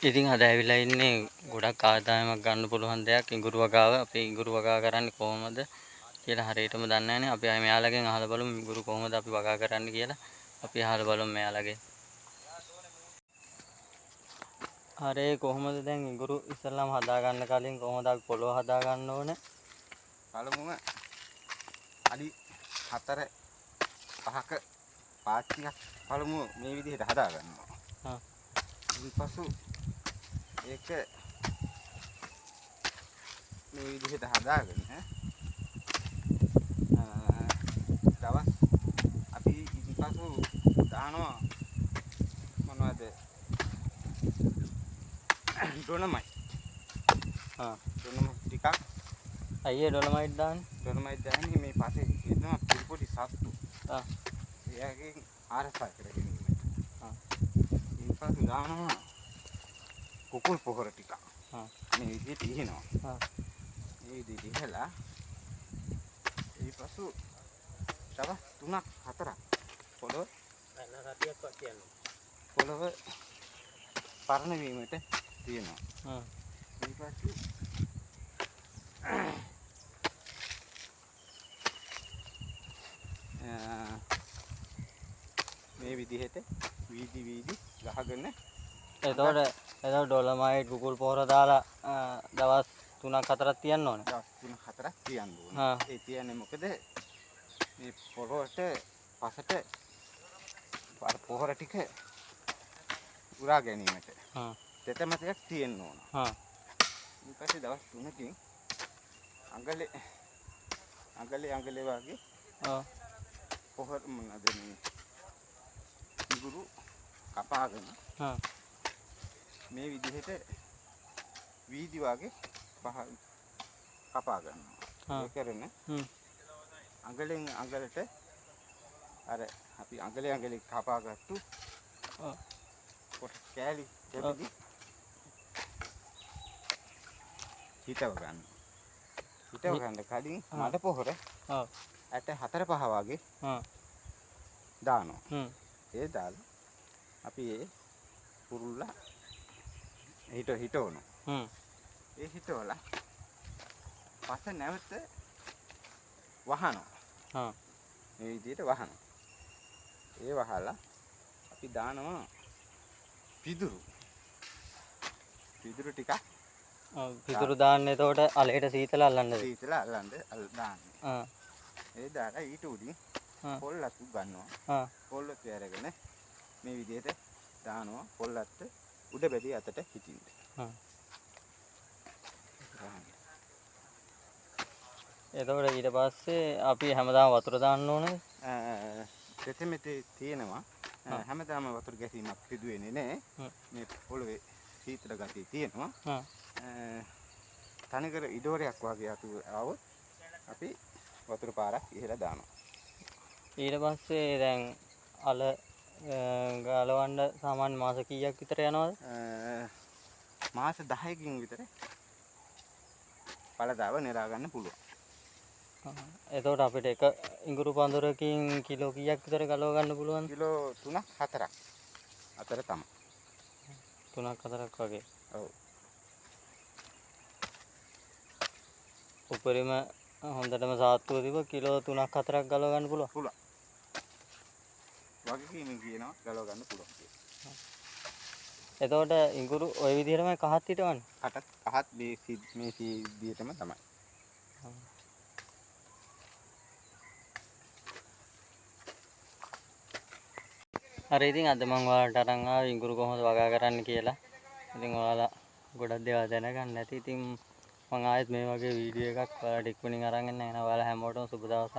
ඉතින් අද ඇවිල්ලා ඉන්නේ ගොඩක් ආදායමක් ගන්න පුළුවන් දෙයක් ඉඟුරු වගාව. අපි ඉඟුරු වගා කරන්නේ කොහොමද කියලා හරියටම දන්නේ නැහැනේ. අපි මෙයාලගෙන් අහලා බලමු ඉඟුරු කොහොමද අපි වගා කරන්නේ කියලා. අපි අහලා බලමු මෙයාලගෙන්. හරි කොහොමද දැන් ඉඟුරු ඉස්සල්ලාම හදා ගන්න කලින් කොහොමද අපි පොළොව හදා ගන්න ඕනේ? පළමුව අඩි 4 5ක පාච්චියක් පළමුව මේ විදිහට හදා ගන්නවා. හා. ඊපසු ඒක මේ විදිහට හදාගෙන දවස් අපි ඊපසු දානවා මොනවද ඩොනමයිට්. ඩොනමයිට් ටිකක්. අයියේ ඩොලමයිට් දාන්නේ? ඩොනමයිට් දාන්නේ මේ පස්සේ ඉන්නවා පොඩි සත්තු. එයාගෙන් ආරක්ෂා කරගෙන ඉන්න. ඊපසු දානවා කුකුල් පොහොර ටිකක්. මේ විදිහට ඉහිනවා. මේ විදිහට ඉහලා ඊපසු දවස් 3ක් 4ක් පොළොව සතියක්වත් කියන්නේ. පොළොව පරණ වීමට තියෙනවා. ඊපසු මේ විදිහට වීදි ගහගෙන එතකොට ඩොලමයිට් කුකුල් පොහොර දාලා දවස් 3ක් 4ක් තියන්න ඕනේ. දවස් 3ක් 4ක් තියන්න ඕනේ. ඒ තියන්නේ මොකද මේ පොළොවට පසට පොහොර ටික උරා ගැනීමට. තෙතමතයක් තියෙන්න ඕන. ඊට පස්සේ දවස් 3කින් අඟලේ වගේ පොහොර මොනවද මේ ඉඟුරු කපාගෙන මේ විදිහට වීදි වගේ කපා ගන්නවා. ඒ කරන අඟලෙන් අඟලට අර අපි අඟලේ කපාගත්තු කොට කෑලි දෙපිටි හිටව ගන්න. හිටව ගන්න කලින් මඩ පොහොර ඇට 4-5 වගේ දානවා. ඒ දාලා අපි ඒ කුරුල්ල හිටවනවා. ඒ හිටවලා පස්ස නැවත වහනවා. මේ විදිහට වහනවා. ඒ වහලා අපි දානවා පිදුරු ටිකක්. පිදුරු දාන්නේ එතකොට අලයට සීතල අල්ලන්නද? සීතල දාන්නේ. ඒ දාලා ඊට උඩින් පොල්ලතු ගන්නවා. පොල්ලතු අරගෙන මේ විදිහට දානවා. පොල්ලත් උඩ බැදී අතට හිටින්න. එතකොට ඊට පස්සේ අපි හැමදාම වතුර දාන්න ඕනේ. තෙතමෙතේ තියෙනවා හැමදාම වතුර ගැසීමක් සිදු වෙන්නේ නැහැ. මේ පොළවේ සීතල ගතිය තියෙනවා. තනිකර ඉඩෝරයක් වගේ අතු આવොත් අපි වතුර පාරක් ඉහලා දානවා. ඊට පස්සේ දැන් අල ගලවන්න සාමාන්‍ය මාස කීයක් විතර යනවද? මාස 10කින් විතර පළදාව නෙලා ගන්න පුළුවන්. එතකොට අපිට එක ඉඟුරු පඳුරකින් කිලෝ කීයක් විතර ගලව ගන්න පුළුවන්ද? කිලෝ 3ක් 4ක් අතර තමයි. 3ක් 4ක් වගේ. ඔව්. උපරිම හොඳටම සාත්තුව තිබ්බ කිලෝ 3ක් 4ක් ගලව ගන්න පුළුවන්. පුළුවන්. වගකීමෙන් කියනවා ගලව ගන්න පුළුවන් කියලා. එතකොට ඉඟුරු ওই විදිහටමයි කහත් හිටවන්නේ. කහත් මේ විදිහටම තමයි. හරි ඉතින් අද මම ඔයාලට අරන් ආවේ ඉඟුරු කොහොමද වගා කරන්න කියලා. ඉතින් ඔයාලා ගොඩක් දේවල් දැනගන්න ඇති. ඉතින් මම ආයෙත් මේ වගේ වීඩියෝ එකක් ඔයාලට ඉක්මනින් අරන් එන්න. එහෙනම් ඔයාලා හැමෝටම සුබ දවසක්.